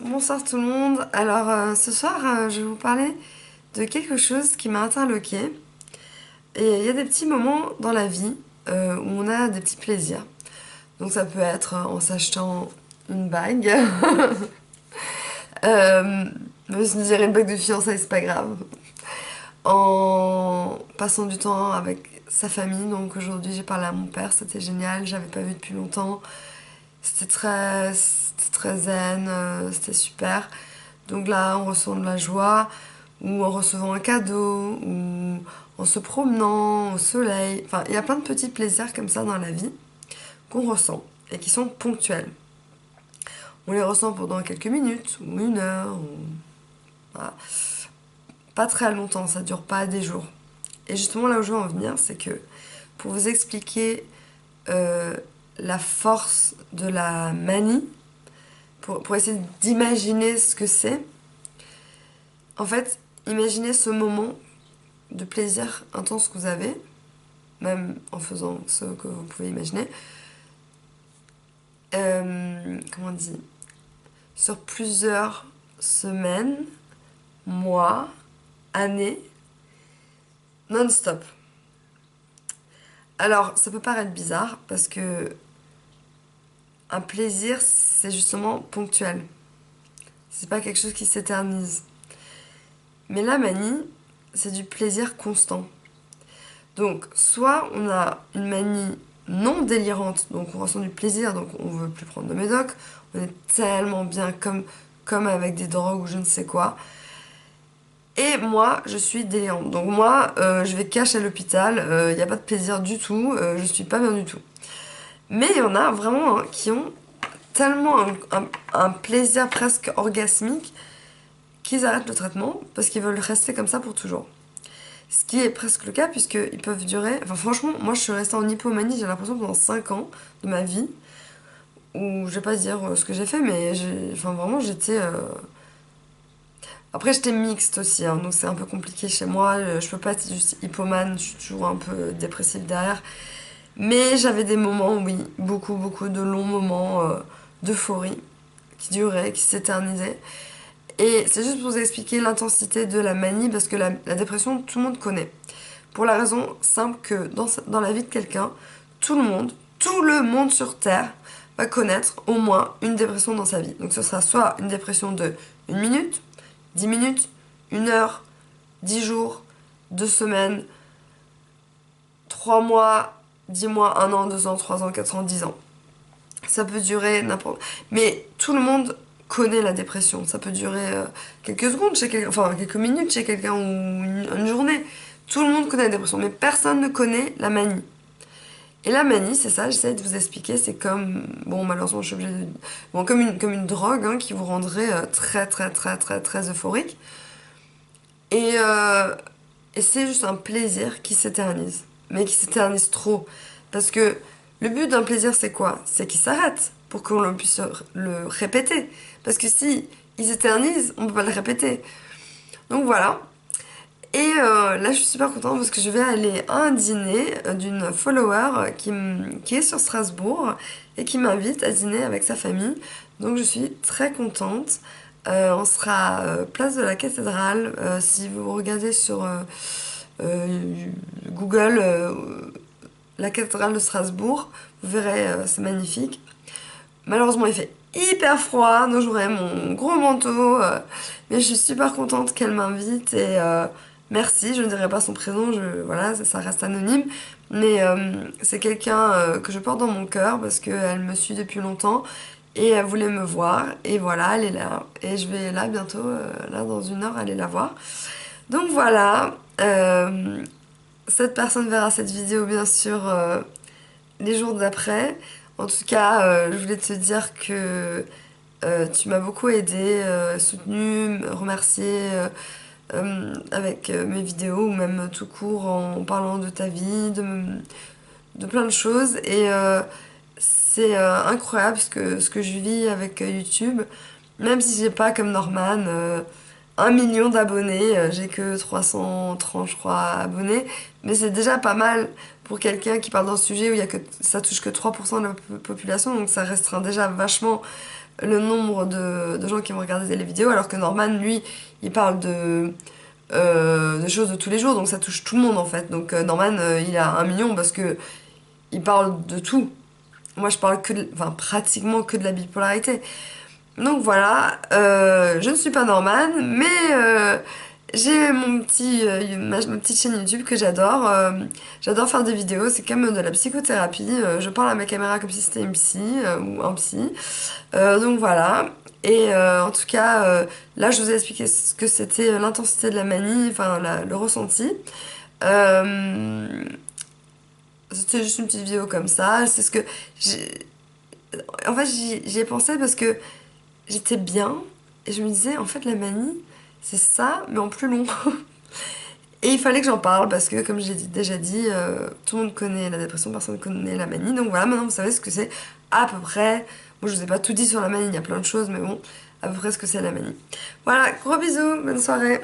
Bonsoir tout le monde. Alors ce soir, je vais vous parler de quelque chose qui m'a interloqué. Et il y a des petits moments dans la vie où on a des petits plaisirs. Donc ça peut être en s'achetant une bague. euh, Même si je dirais une bague de fiançailles, c'est pas grave. En passant du temps avec sa famille. Donc aujourd'hui, j'ai parlé à mon père, c'était génial. J'avais pas vu depuis longtemps. C'était très zen, c'était super. Donc là, on ressent de la joie, ou en recevant un cadeau, ou en se promenant au soleil. Enfin, il y a plein de petits plaisirs comme ça dans la vie qu'on ressent et qui sont ponctuels. On les ressent pendant quelques minutes, ou une heure, ou voilà. Pas très longtemps, ça dure pas des jours. Et justement, là où je veux en venir, c'est que pour vous expliquer euh, la force de la manie, pour essayer d'imaginer ce que c'est, en fait, imaginez ce moment de plaisir intense que vous avez, même en faisant ce que vous pouvez imaginer, comment on dit, sur plusieurs semaines, mois, années, non-stop. Alors, ça peut paraître bizarre parce que un plaisir, c'est justement ponctuel. C'est pas quelque chose qui s'éternise. Mais la manie, c'est du plaisir constant. Donc, soit on a une manie non délirante, donc on ressent du plaisir, donc on veut plus prendre de médoc, on est tellement bien comme avec des drogues ou je ne sais quoi. Et moi, je suis délirante. Donc moi, je vais cash à l'hôpital, il n'y a pas de plaisir du tout, je suis pas bien du tout. Mais il y en a vraiment hein, qui ont tellement un plaisir presque orgasmique qu'ils arrêtent le traitement parce qu'ils veulent rester comme ça pour toujours. Ce qui est presque le cas puisqu'ils peuvent durer... Enfin franchement, moi je suis restée en hypomanie, j'ai l'impression pendant 5 ans de ma vie, où je vais pas dire ce que j'ai fait, mais enfin vraiment j'étais... Après j'étais mixte aussi, hein, donc c'est un peu compliqué chez moi, je peux pas être juste hypomane, je suis toujours un peu dépressive derrière. Mais j'avais des moments, oui, beaucoup de longs moments d'euphorie qui duraient, qui s'éternisaient. Et c'est juste pour vous expliquer l'intensité de la manie, parce que la dépression, tout le monde connaît. Pour la raison simple que dans la vie de quelqu'un, tout le monde sur Terre va connaître au moins une dépression dans sa vie. Donc ce sera soit une dépression de 1 minute, 10 minutes, 1 heure, 10 jours, 2 semaines, 3 mois, 10 mois, 1 an, 2 ans, 3 ans, 4 ans, 10 ans. Ça peut durer n'importe... Mais tout le monde connaît la dépression. Ça peut durer quelques secondes chez quelqu'un, enfin quelques minutes chez quelqu'un ou une journée. Tout le monde connaît la dépression, mais personne ne connaît la manie. Et la manie, c'est ça, j'essaie de vous expliquer, c'est comme... Bon, malheureusement, je suis obligée de... Bon, comme une drogue hein, qui vous rendrait très euphorique. Et, euh, et c'est juste un plaisir qui s'éternise. Mais qui s'éternise trop. Parce que le but d'un plaisir, c'est quoi? C'est qu'il s'arrête pour qu'on puisse le répéter. Parce que si il s'éternise, on peut pas le répéter. Donc voilà. Et là, je suis super contente parce que je vais aller à un dîner d'une follower qui est sur Strasbourg et qui m'invite à dîner avec sa famille. Donc je suis très contente. On sera place de la cathédrale. Si vous regardez sur Google la cathédrale de Strasbourg, vous verrez, c'est magnifique. Malheureusement, il fait hyper froid, donc j'aurai mon gros manteau. Mais je suis super contente qu'elle m'invite et merci. Je ne dirai pas son prénom, voilà, ça reste anonyme. Mais c'est quelqu'un que je porte dans mon cœur parce qu'elle me suit depuis longtemps et elle voulait me voir. Et voilà, elle est là. Et je vais là bientôt, là dans 1 heure, aller la voir. Donc voilà, cette personne verra cette vidéo bien sûr les jours d'après. En tout cas, je voulais te dire que tu m'as beaucoup aidé, soutenu, remercié avec mes vidéos ou même tout court en parlant de ta vie, de plein de choses. Et c'est incroyable ce que je vis avec YouTube. Même si j'ai pas comme Norman 1 million d'abonnés, j'ai que 330 je crois abonnés, mais c'est déjà pas mal pour quelqu'un qui parle d'un sujet où ça touche que 3% de la population, donc ça restreint déjà vachement le nombre de gens qui vont regarder les vidéos, alors que Norman, lui, il parle de choses de tous les jours, donc ça touche tout le monde en fait. Donc Norman, il a 1 million parce que il parle de tout. Moi, je parle enfin, pratiquement que de la bipolarité. Donc voilà, je ne suis pas Norman, mais j'ai ma petite chaîne YouTube que j'adore. J'adore faire des vidéos, c'est comme de la psychothérapie. Je parle à ma caméra comme si c'était une psy ou un psy. Donc voilà. Et en tout cas, là, je vous ai expliqué ce que c'était l'intensité de la manie, enfin le ressenti. Euh, C'était juste une petite vidéo comme ça. C'est ce que j'ai... En fait, j'y ai pensé parce que j'étais bien et je me disais, en fait, la manie, c'est ça, mais en plus long. Et il fallait que j'en parle parce que, comme j'ai déjà dit, tout le monde connaît la dépression, personne ne connaît la manie. Donc voilà, maintenant vous savez ce que c'est à peu près. Moi, je vous ai pas tout dit sur la manie, il y a plein de choses, mais bon, à peu près ce que c'est la manie. Voilà, gros bisous, bonne soirée.